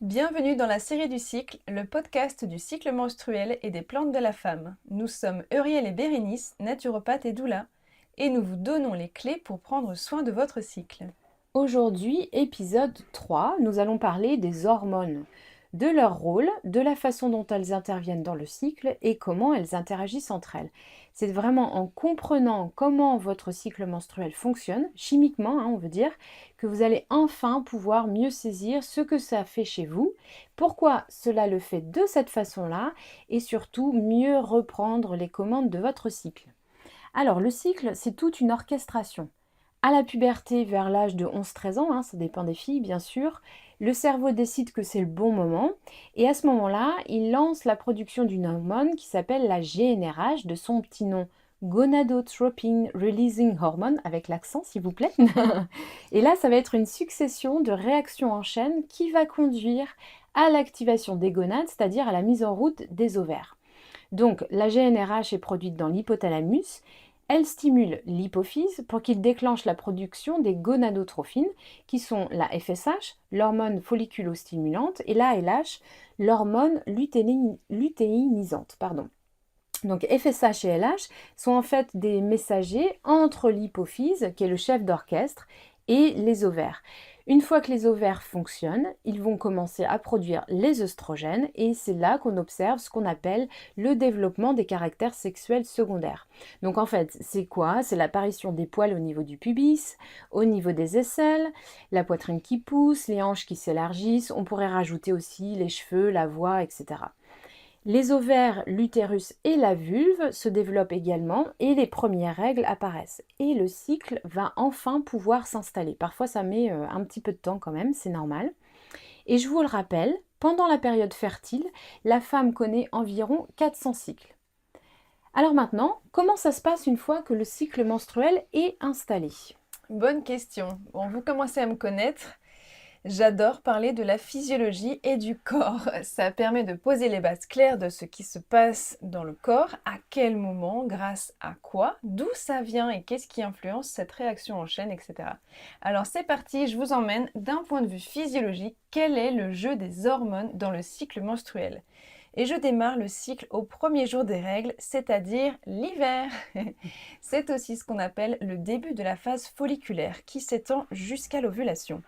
Bienvenue dans la série du cycle, le podcast du cycle menstruel et des plantes de la femme. Nous sommes Euriel et Bérénice, naturopathes et doula, et nous vous donnons les clés pour prendre soin de votre cycle. Aujourd'hui, épisode 3, nous allons parler des hormones, de leur rôle, de la façon dont elles interviennent dans le cycle et comment elles interagissent entre elles. C'est vraiment en comprenant comment votre cycle menstruel fonctionne, chimiquement, on veut dire, que vous allez enfin pouvoir mieux saisir ce que ça fait chez vous, pourquoi cela le fait de cette façon-là et surtout mieux reprendre les commandes de votre cycle. Alors, le cycle, c'est toute une orchestration. À la puberté, vers l'âge de 11-13 ans, ça dépend des filles bien sûr, le cerveau décide que c'est le bon moment et à ce moment-là, il lance la production d'une hormone qui s'appelle la GnRH, de son petit nom Gonadotropin Releasing Hormone, avec l'accent s'il vous plaît. Et là, ça va être une succession de réactions en chaîne qui va conduire à l'activation des gonades, c'est-à-dire à la mise en route des ovaires. Donc la GnRH est produite dans l'hypothalamus. Elle stimule l'hypophyse pour qu'il déclenche la production des gonadotrophines, qui sont la FSH, l'hormone folliculostimulante, et la LH, l'hormone lutéinisante. Donc FSH et LH sont en fait des messagers entre l'hypophyse, qui est le chef d'orchestre, et les ovaires. Une fois que les ovaires fonctionnent, ils vont commencer à produire les œstrogènes et c'est là qu'on observe ce qu'on appelle le développement des caractères sexuels secondaires. Donc en fait, c'est quoi? C'est l'apparition des poils au niveau du pubis, au niveau des aisselles, la poitrine qui pousse, les hanches qui s'élargissent, on pourrait rajouter aussi les cheveux, la voix, etc. Les ovaires, l'utérus et la vulve se développent également et les premières règles apparaissent. Et le cycle va enfin pouvoir s'installer. Parfois ça met un petit peu de temps quand même, c'est normal. Et je vous le rappelle, pendant la période fertile, la femme connaît environ 400 cycles. Alors maintenant, comment ça se passe une fois que le cycle menstruel est installé? Bonne question. Bon, vous commencez à me connaître. J'adore parler de la physiologie et du corps. Ça permet de poser les bases claires de ce qui se passe dans le corps, à quel moment, grâce à quoi, d'où ça vient et qu'est-ce qui influence cette réaction en chaîne, etc. Alors c'est parti, je vous emmène d'un point de vue physiologique, quel est le jeu des hormones dans le cycle menstruel. Et je démarre le cycle au premier jour des règles, c'est-à-dire l'hiver. C'est aussi ce qu'on appelle le début de la phase folliculaire qui s'étend jusqu'à l'ovulation.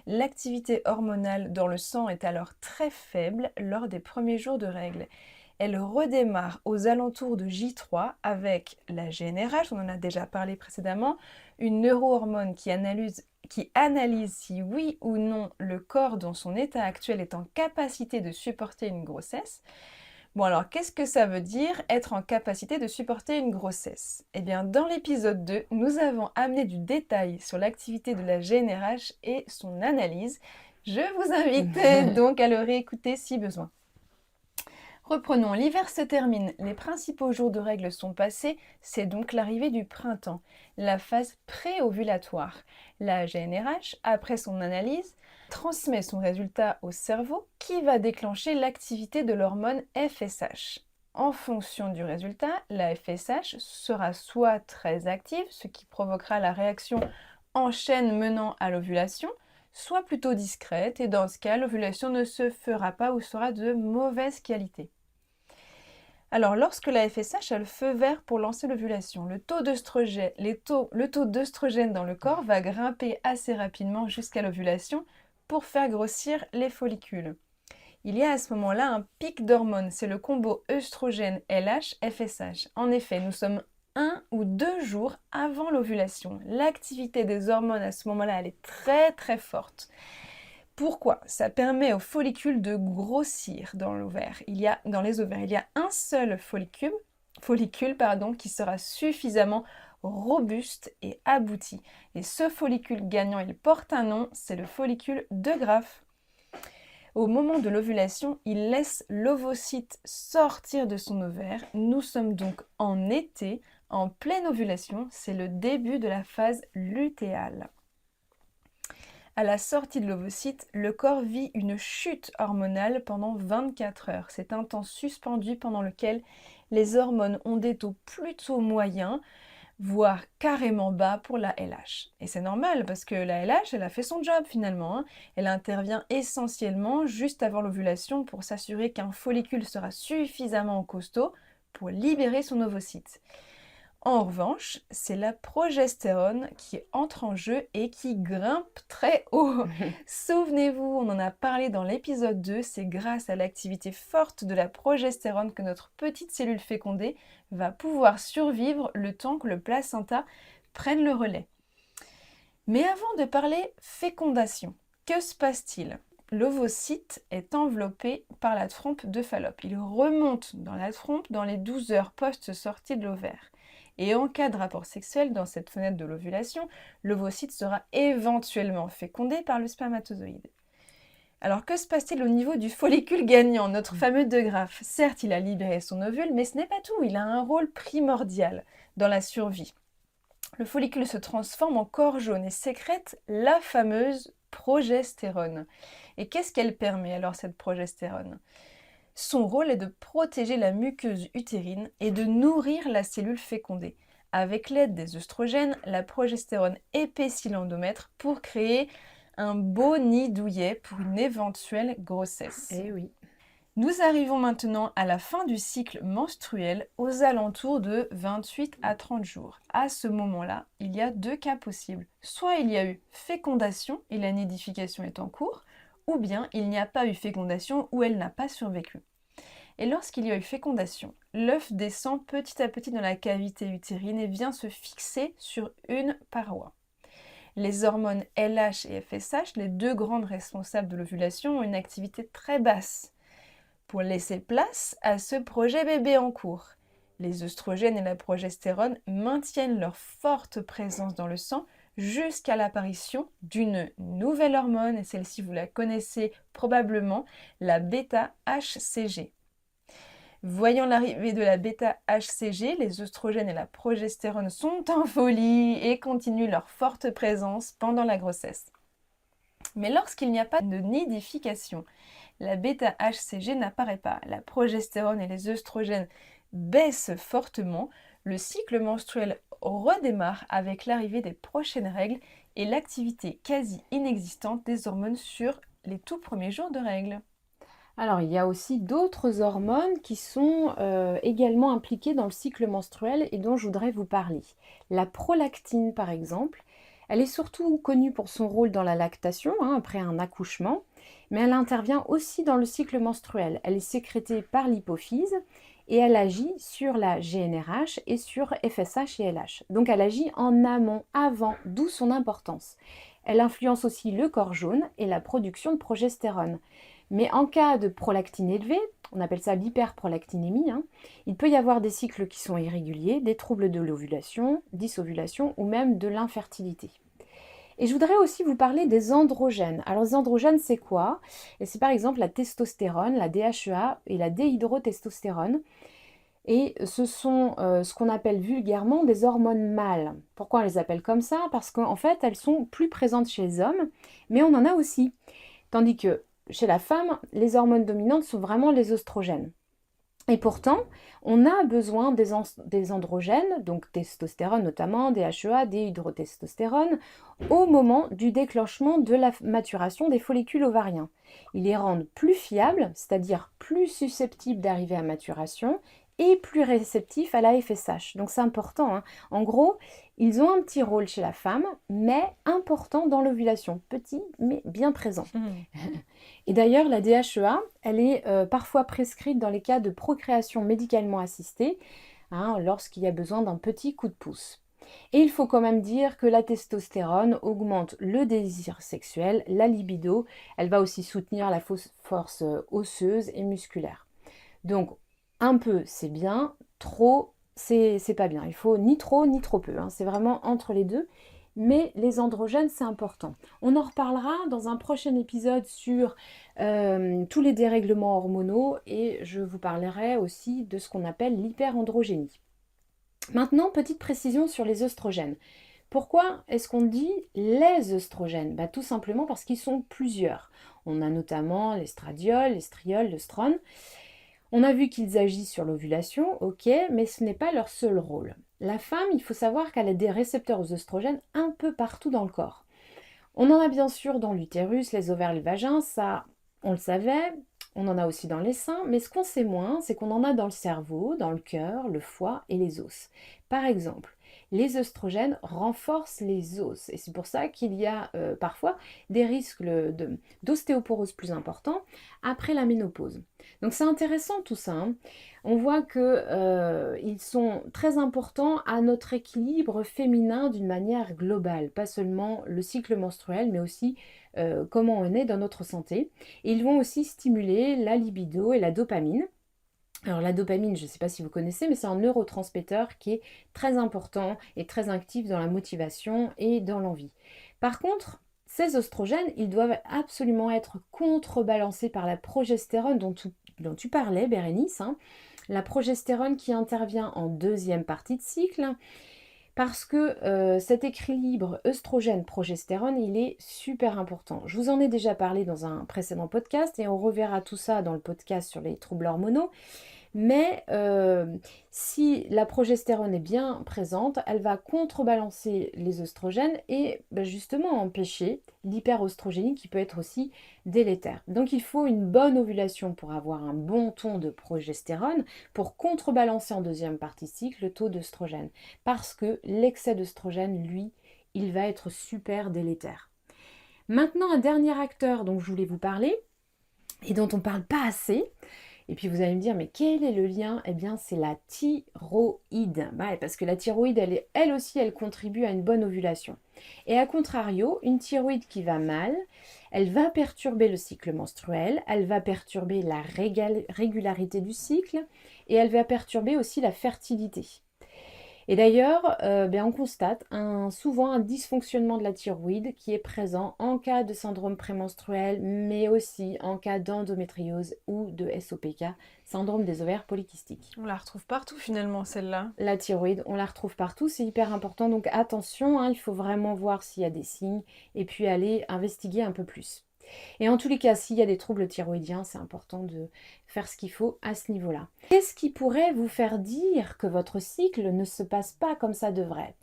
L'activité hormonale dans le sang est alors très faible lors des premiers jours de règles. Elle redémarre aux alentours de J3 avec la GnRH, on en a déjà parlé précédemment, une neurohormone qui analyse si oui ou non le corps dans son état actuel est en capacité de supporter une grossesse. Bon alors, qu'est-ce que ça veut dire être en capacité de supporter une grossesse? Eh bien, dans l'épisode 2, nous avons amené du détail sur l'activité de la GnRH et son analyse. Je vous invite donc à le réécouter si besoin. Reprenons, l'hiver se termine, les principaux jours de règles sont passés, c'est donc l'arrivée du printemps, la phase pré-ovulatoire. La GnRH, après son analyse, transmet son résultat au cerveau qui va déclencher l'activité de l'hormone FSH. En fonction du résultat, la FSH sera soit très active, ce qui provoquera la réaction en chaîne menant à l'ovulation, soit plutôt discrète et dans ce cas, l'ovulation ne se fera pas ou sera de mauvaise qualité. Alors, lorsque la FSH a le feu vert pour lancer l'ovulation, le taux d'œstrogène dans le corps va grimper assez rapidement jusqu'à l'ovulation pour faire grossir les follicules. Il y a à ce moment-là un pic d'hormones, c'est le combo œstrogène-LH-FSH. En effet, nous sommes 1 ou 2 jours avant l'ovulation. L'activité des hormones à ce moment-là, elle est très très forte. Pourquoi? Ça permet aux follicules de grossir dans l'ovaire. Dans les ovaires, il y a un seul follicule qui sera suffisamment robuste et abouti. Et ce follicule gagnant, il porte un nom, c'est le follicule de Graaff. Au moment de l'ovulation, il laisse l'ovocyte sortir de son ovaire. Nous sommes donc en été, en pleine ovulation, c'est le début de la phase lutéale. À la sortie de l'ovocyte, le corps vit une chute hormonale pendant 24 heures. C'est un temps suspendu pendant lequel les hormones ont des taux plutôt moyens, voire carrément bas pour la LH. Et c'est normal parce que la LH, elle a fait son job finalement, hein. Elle intervient essentiellement juste avant l'ovulation pour s'assurer qu'un follicule sera suffisamment costaud pour libérer son ovocyte. En revanche, c'est la progestérone qui entre en jeu et qui grimpe très haut. Souvenez-vous, on en a parlé dans l'épisode 2, c'est grâce à l'activité forte de la progestérone que notre petite cellule fécondée va pouvoir survivre le temps que le placenta prenne le relais. Mais avant de parler fécondation, que se passe-t-il? L'ovocyte est enveloppé par la trompe de Fallope. Il remonte dans la trompe dans les 12 heures post-sortie de l'ovaire. Et en cas de rapport sexuel dans cette fenêtre de l'ovulation, l'ovocyte sera éventuellement fécondé par le spermatozoïde. Alors que se passe-t-il au niveau du follicule gagnant, notre fameux de Graaf? Certes, il a libéré son ovule, mais ce n'est pas tout, il a un rôle primordial dans la survie. Le follicule se transforme en corps jaune et sécrète la fameuse progestérone. Et qu'est-ce qu'elle permet alors, cette progestérone? Son rôle est de protéger la muqueuse utérine et de nourrir la cellule fécondée. Avec l'aide des œstrogènes, la progestérone épaissit l'endomètre pour créer un beau nid douillet pour une éventuelle grossesse. Eh oui. Nous arrivons maintenant à la fin du cycle menstruel, aux alentours de 28 à 30 jours. À ce moment-là, il y a 2 cas possibles. Soit il y a eu fécondation et la nidification est en cours, ou bien il n'y a pas eu fécondation ou elle n'a pas survécu. Et lorsqu'il y a eu fécondation, l'œuf descend petit à petit dans la cavité utérine et vient se fixer sur une paroi. Les hormones LH et FSH, les 2 grandes responsables de l'ovulation, ont une activité très basse pour laisser place à ce projet bébé en cours. Les œstrogènes et la progestérone maintiennent leur forte présence dans le sang jusqu'à l'apparition d'une nouvelle hormone, et celle-ci vous la connaissez probablement, la bêta-HCG. Voyant l'arrivée de la bêta-HCG, les œstrogènes et la progestérone sont en folie et continuent leur forte présence pendant la grossesse. Mais lorsqu'il n'y a pas de nidification, la bêta-HCG n'apparaît pas. La progestérone et les œstrogènes baissent fortement. Le cycle menstruel redémarre avec l'arrivée des prochaines règles et l'activité quasi inexistante des hormones sur les tout premiers jours de règles. Alors, il y a aussi d'autres hormones qui sont également impliquées dans le cycle menstruel et dont je voudrais vous parler. La prolactine, par exemple, elle est surtout connue pour son rôle dans la lactation, après un accouchement, mais elle intervient aussi dans le cycle menstruel. Elle est sécrétée par l'hypophyse et elle agit sur la GnRH et sur FSH et LH. Donc elle agit en amont, avant, d'où son importance. Elle influence aussi le corps jaune et la production de progestérone. Mais en cas de prolactine élevée, on appelle ça l'hyperprolactinémie, il peut y avoir des cycles qui sont irréguliers, des troubles de l'ovulation, dysovulation ou même de l'infertilité. Et je voudrais aussi vous parler des androgènes. Alors les androgènes, c'est quoi? Et c'est par exemple la testostérone, la DHEA et la déhydrotestostérone. Et ce sont ce qu'on appelle vulgairement des hormones mâles. Pourquoi on les appelle comme ça? Parce qu'en fait, elles sont plus présentes chez les hommes, mais on en a aussi. Tandis que chez la femme, les hormones dominantes sont vraiment les œstrogènes. Et pourtant, on a besoin des androgènes, donc testostérone notamment, DHEA, déhydrotestostérone, au moment du déclenchement de la maturation des follicules ovariens. Ils les rendent plus fiables, c'est-à-dire plus susceptibles d'arriver à maturation, et plus réceptifs à la FSH. Donc c'est important. En gros, ils ont un petit rôle chez la femme, mais important dans l'ovulation. Petit, mais bien présent. Et d'ailleurs, la DHEA, elle est parfois prescrite dans les cas de procréation médicalement assistée, lorsqu'il y a besoin d'un petit coup de pouce. Et il faut quand même dire que la testostérone augmente le désir sexuel, la libido, elle va aussi soutenir la force osseuse et musculaire. Donc, un peu, c'est bien, trop, c'est pas bien. Il faut ni trop peu, c'est vraiment entre les deux. Mais les androgènes, c'est important. On en reparlera dans un prochain épisode sur tous les dérèglements hormonaux et je vous parlerai aussi de ce qu'on appelle l'hyperandrogénie. Maintenant, petite précision sur les œstrogènes. Pourquoi est-ce qu'on dit les œstrogènes? Tout simplement parce qu'ils sont plusieurs. On a notamment l'estradiol, l'estriol, l'œstrone. On a vu qu'ils agissent sur l'ovulation, ok, mais ce n'est pas leur seul rôle. La femme, il faut savoir qu'elle a des récepteurs aux oestrogènes un peu partout dans le corps. On en a bien sûr dans l'utérus, les ovaires, le vagin, ça on le savait. On en a aussi dans les seins, mais ce qu'on sait moins, c'est qu'on en a dans le cerveau, dans le cœur, le foie et les os. Par exemple, les œstrogènes renforcent les os et c'est pour ça qu'il y a parfois des risques d'ostéoporose plus importants après la ménopause. Donc c'est intéressant tout ça, hein. On voit qu'ils sont très importants à notre équilibre féminin d'une manière globale, pas seulement le cycle menstruel, mais aussi comment on est dans notre santé. Et ils vont aussi stimuler la libido et la dopamine. Alors la dopamine, je ne sais pas si vous connaissez, mais c'est un neurotransmetteur qui est très important et très actif dans la motivation et dans l'envie. Par contre, ces oestrogènes, ils doivent absolument être contrebalancés par la progestérone dont tu parlais, Bérénice, hein. La progestérone qui intervient en deuxième partie de cycle, parce que cet équilibre œstrogène-progestérone, il est super important. Je vous en ai déjà parlé dans un précédent podcast et on reverra tout ça dans le podcast sur les troubles hormonaux. Mais si la progestérone est bien présente, elle va contrebalancer les œstrogènes et justement empêcher l'hyperostrogénie qui peut être aussi délétère. Donc il faut une bonne ovulation pour avoir un bon ton de progestérone pour contrebalancer en deuxième partie de cycle le taux d'œstrogène. Parce que l'excès d'œstrogène, lui, il va être super délétère. Maintenant, un dernier acteur dont je voulais vous parler et dont on ne parle pas assez. Et puis vous allez me dire, mais quel est le lien? Eh bien, c'est la thyroïde. Parce que la thyroïde, elle aussi, elle contribue à une bonne ovulation. Et à contrario, une thyroïde qui va mal, elle va perturber le cycle menstruel, elle va perturber la régularité du cycle et elle va perturber aussi la fertilité. Et d'ailleurs, on constate souvent un dysfonctionnement de la thyroïde qui est présent en cas de syndrome prémenstruel, mais aussi en cas d'endométriose ou de SOPK, syndrome des ovaires polykystiques. On la retrouve partout finalement, celle-là. La thyroïde, on la retrouve partout, c'est hyper important. Donc attention, hein, il faut vraiment voir s'il y a des signes et puis aller investiguer un peu plus. Et en tous les cas, s'il y a des troubles thyroïdiens, c'est important de faire ce qu'il faut à ce niveau-là. Qu'est-ce qui pourrait vous faire dire que votre cycle ne se passe pas comme ça devrait?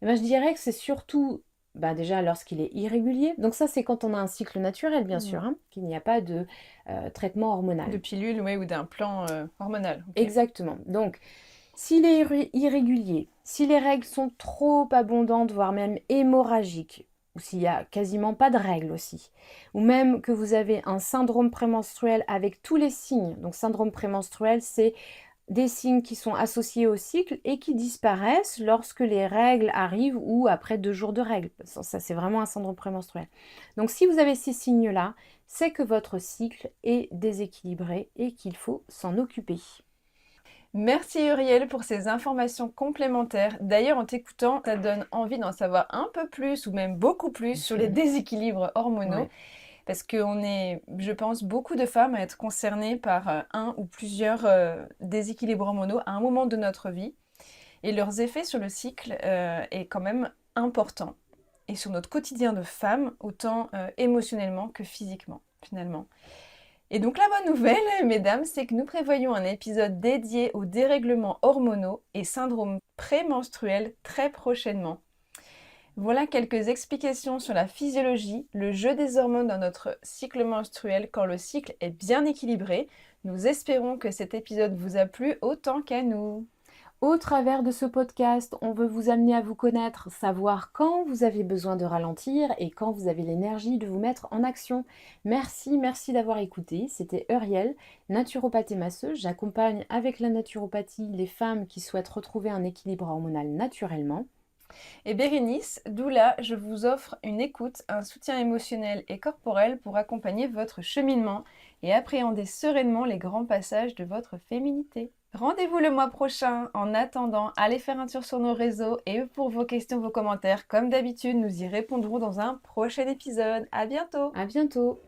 Je dirais que c'est surtout déjà lorsqu'il est irrégulier. Donc ça, c'est quand on a un cycle naturel, bien sûr, hein, qu'il n'y a pas de traitement hormonal. De pilule, ou d'implant hormonal. Okay. Exactement. Donc, s'il est irrégulier, si les règles sont trop abondantes, voire même hémorragiques, ou s'il n'y a quasiment pas de règles aussi, ou même que vous avez un syndrome prémenstruel avec tous les signes. Donc syndrome prémenstruel, c'est des signes qui sont associés au cycle et qui disparaissent lorsque les règles arrivent ou après 2 jours de règles. Ça, c'est vraiment un syndrome prémenstruel. Donc si vous avez ces signes-là, c'est que votre cycle est déséquilibré et qu'il faut s'en occuper. Merci Uriel pour ces informations complémentaires. D'ailleurs, en t'écoutant, ça donne envie d'en savoir un peu plus ou même beaucoup plus sur les déséquilibres hormonaux. Ouais. Parce qu'on est, je pense, beaucoup de femmes à être concernées par un ou plusieurs déséquilibres hormonaux à un moment de notre vie. Et leurs effets sur le cycle est quand même important. Et sur notre quotidien de femme, autant émotionnellement que physiquement, finalement. Et donc la bonne nouvelle, mesdames, c'est que nous prévoyons un épisode dédié aux dérèglements hormonaux et syndromes prémenstruels très prochainement. Voilà quelques explications sur la physiologie, le jeu des hormones dans notre cycle menstruel quand le cycle est bien équilibré. Nous espérons que cet épisode vous a plu autant qu'à nous. Au travers de ce podcast, on veut vous amener à vous connaître, savoir quand vous avez besoin de ralentir et quand vous avez l'énergie de vous mettre en action. Merci d'avoir écouté. C'était Uriel, naturopathe et masseuse. J'accompagne avec la naturopathie les femmes qui souhaitent retrouver un équilibre hormonal naturellement. Et Bérénice, d'où là, je vous offre une écoute, un soutien émotionnel et corporel pour accompagner votre cheminement et appréhender sereinement les grands passages de votre féminité. Rendez-vous le mois prochain. En attendant, allez faire un tour sur nos réseaux et pour vos questions, vos commentaires, comme d'habitude, nous y répondrons dans un prochain épisode. À bientôt! À bientôt!